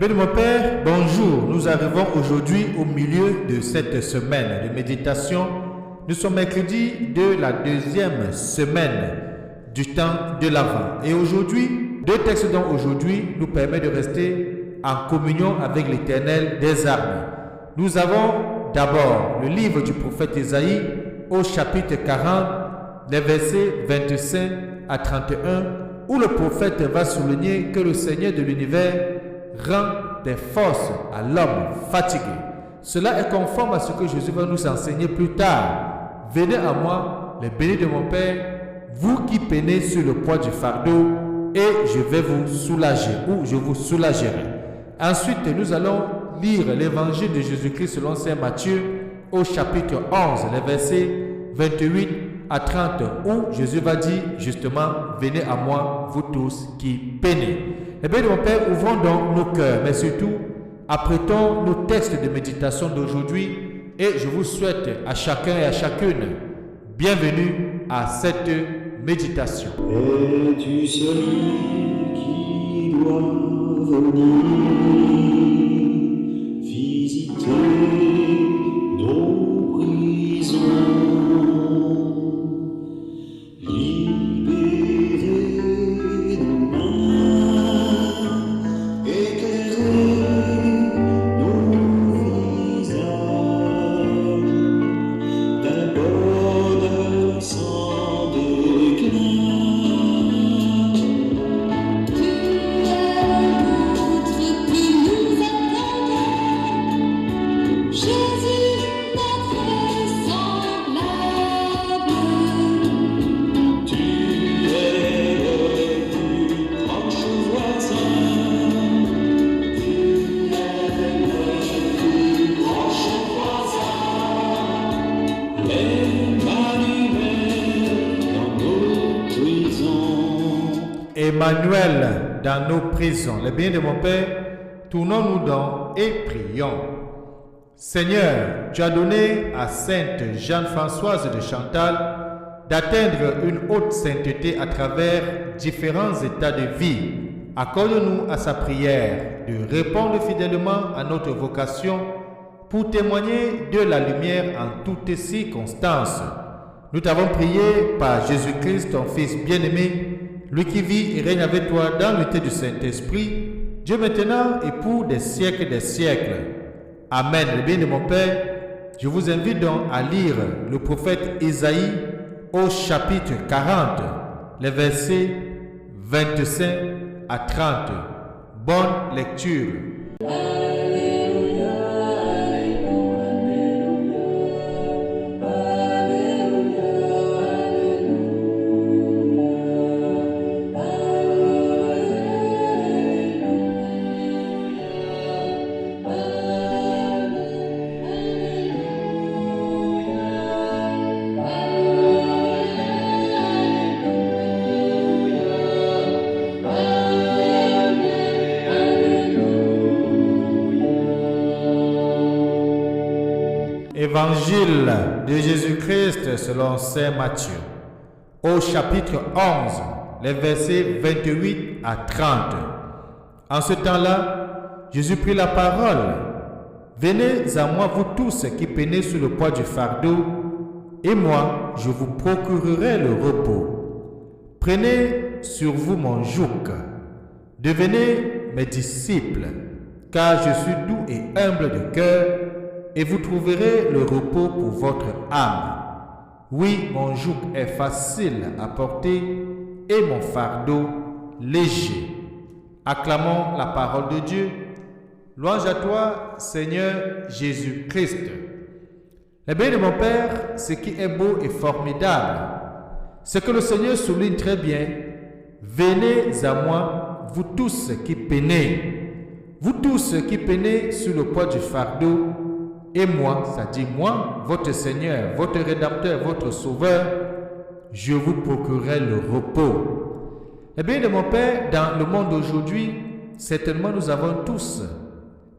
bien de mon Père, bonjour. Nous arrivons aujourd'hui au milieu de cette semaine de méditation. Nous sommes mercredi de la deuxième semaine du temps de l'Avent. Et aujourd'hui, deux textes dont aujourd'hui nous permettent de rester en communion avec l'Éternel des armées. Nous avons d'abord le livre du prophète Ésaïe au chapitre 40, les versets 25 à 31, où le prophète va souligner que le Seigneur de l'univers rend des forces à l'homme fatigué. Cela est conforme à ce que Jésus va nous enseigner plus tard. Venez à moi, les bénis de mon Père, vous qui peinez sur le poids du fardeau, et je vais vous soulager, ou je vous soulagerai. Ensuite, nous allons lire l'évangile de Jésus-Christ selon saint Matthieu au chapitre 11, les versets 28 à 30, où Jésus va dire justement, venez à moi, vous tous qui peinez. Eh bien, mon Père, ouvrons donc nos cœurs, mais surtout, apprêtons nos textes de méditation d'aujourd'hui et je vous souhaite à chacun et à chacune bienvenue à cette méditation. Es-tu celui qui doit venir visiter nos prisons, libérer nos mains, éclairer nos visages d'un bonheur sans déclin? Tu es l'autre qui nous attendait, Jésus notre semblable. Tu es le plus proche voisin. Tu es le plus proche voisin. Emmanuel dans nos prisons. Emmanuel dans nos prisons. Les biens de mon Père, tournons-nous donc et prions. Seigneur, tu as donné à Sainte Jeanne-Françoise de Chantal d'atteindre une haute sainteté à travers différents états de vie. Accorde-nous à sa prière de répondre fidèlement à notre vocation pour témoigner de la lumière en toutes circonstances. Nous t'avons prié par Jésus-Christ, ton Fils bien-aimé, lui qui vit et règne avec toi dans l'unité du Saint-Esprit, Dieu maintenant et pour des siècles des siècles. Amen. Le bien de mon Père, je vous invite donc à lire le prophète Ésaïe au chapitre 40, les versets 25 à 30. Bonne lecture. Évangile de Jésus-Christ selon saint Matthieu, au chapitre 11, les versets 28 à 30. En ce temps-là, Jésus prit la parole. Venez à moi, vous tous qui peinez sous le poids du fardeau, et moi, je vous procurerai le repos. Prenez sur vous mon joug. Devenez mes disciples, car je suis doux et humble de cœur, et vous trouverez le repos pour votre âme. Oui, mon joug est facile à porter et mon fardeau léger. Acclamons la parole de Dieu. Louange à toi, Seigneur Jésus-Christ. Les biens de mon Père, ce qui est beau et formidable, c'est que le Seigneur souligne très bien. Venez à moi, vous tous qui peinez. Vous tous qui peinez sur le poids du fardeau, et moi, ça dit moi, votre Seigneur, votre Rédempteur, votre Sauveur, je vous procurerai le repos. Eh bien, de mon Père, dans le monde d'aujourd'hui, certainement nous avons tous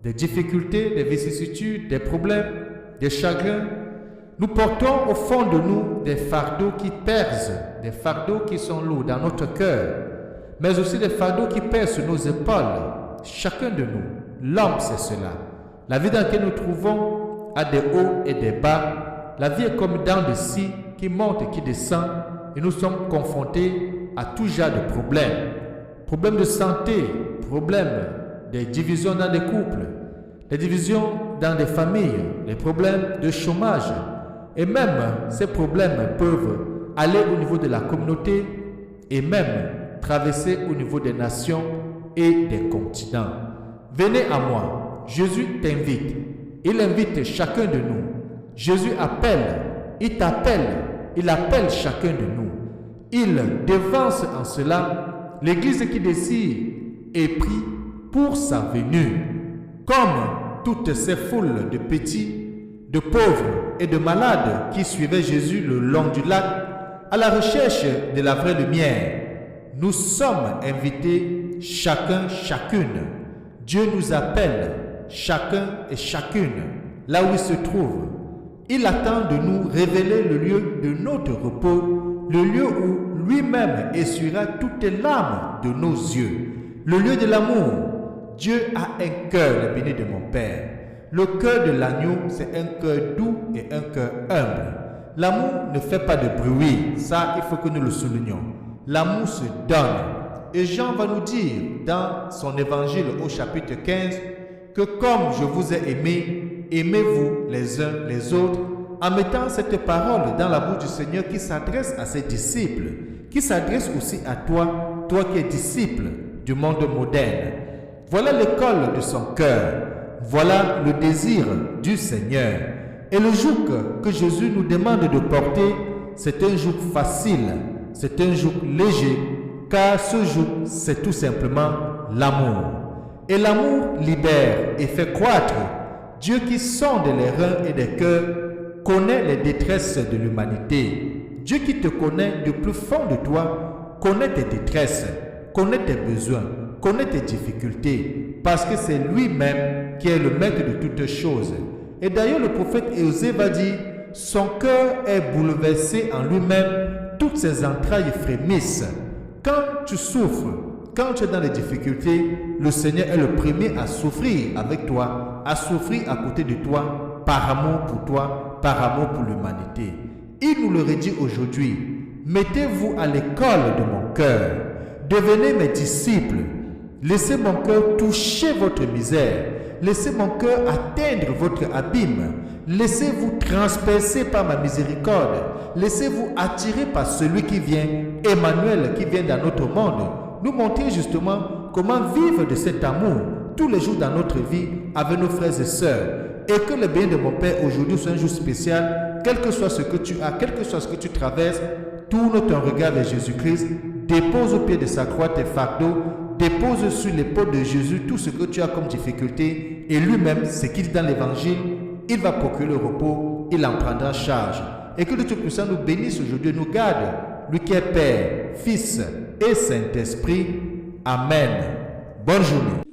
des difficultés, des vicissitudes, des problèmes, des chagrins. Nous portons au fond de nous des fardeaux qui pèsent, des fardeaux qui sont lourds dans notre cœur, mais aussi des fardeaux qui pèsent sur nos épaules. Chacun de nous, L'homme, c'est cela. La vie dans laquelle nous trouvons a des hauts et des bas. La vie est comme dans des scies qui monte et qui descend. Et nous sommes confrontés à tout genre de problèmes. Problèmes de santé, problèmes des divisions dans des couples, des divisions dans des familles, les problèmes de chômage. Et même ces problèmes peuvent aller au niveau de la communauté et même traverser au niveau des nations et des continents. Venez à moi. Jésus t'invite. Il invite chacun de nous. Jésus appelle. Il t'appelle. Il appelle chacun de nous. Il devance en cela l'Église qui désire et prie pour sa venue. Comme toutes ces foules de petits, de pauvres et de malades qui suivaient Jésus le long du lac à la recherche de la vraie lumière, nous sommes invités chacun, chacune. Dieu nous appelle chacun et chacune là où il se trouve. Il attend de nous révéler le lieu de notre repos, le lieu où lui-même essuiera toutes les larmes de nos yeux, le lieu de l'amour. Dieu a un cœur, le béni de mon Père. Le cœur de l'agneau, c'est un cœur doux et un cœur humble. L'amour ne fait pas de bruit, ça il faut que nous le soulignions. L'amour se donne. Et Jean va nous dire dans son évangile au chapitre 15 que comme je vous ai aimé, aimez-vous les uns les autres, en mettant cette parole dans la bouche du Seigneur qui s'adresse à ses disciples, qui s'adresse aussi à toi, toi qui es disciple du monde moderne. Voilà l'école de son cœur, voilà le désir du Seigneur. Et le joug que Jésus nous demande de porter, c'est un joug facile, c'est un joug léger, car ce joug, c'est tout simplement l'amour. Et l'amour libère et fait croître. Dieu qui sonde les reins et les cœurs connaît les détresses de l'humanité. Dieu qui te connaît du plus fond de toi connaît tes détresses, connaît tes besoins, connaît tes difficultés, parce que c'est lui-même qui est le maître de toutes choses. Et d'ailleurs, le prophète Osée va dire, son cœur est bouleversé en lui-même, toutes ses entrailles frémissent. Quand tu souffres, quand tu es dans les difficultés, le Seigneur est le premier à souffrir avec toi, à souffrir à côté de toi, par amour pour toi, par amour pour l'humanité. Il nous le redit aujourd'hui, mettez-vous à l'école de mon cœur, devenez mes disciples, laissez mon cœur toucher votre misère, laissez mon cœur atteindre votre abîme, laissez-vous transpercer par ma miséricorde, laissez-vous attirer par celui qui vient, Emmanuel, qui vient dans notre monde, nous montrer justement comment vivre de cet amour tous les jours dans notre vie avec nos frères et sœurs. Et que le bien de mon Père aujourd'hui soit un jour spécial, quel que soit ce que tu as, quel que soit ce que tu traverses, tourne ton regard vers Jésus-Christ, dépose au pied de sa croix tes fardeaux, dépose sur l'épaule de Jésus tout ce que tu as comme difficulté, et lui-même, ce qu'il dit dans l'évangile, il va procurer le repos, il en prendra charge. Et que le Tout-Puissant nous bénisse aujourd'hui, nous garde, lui qui est Père, Fils et Saint-Esprit. Amen. Bonne journée.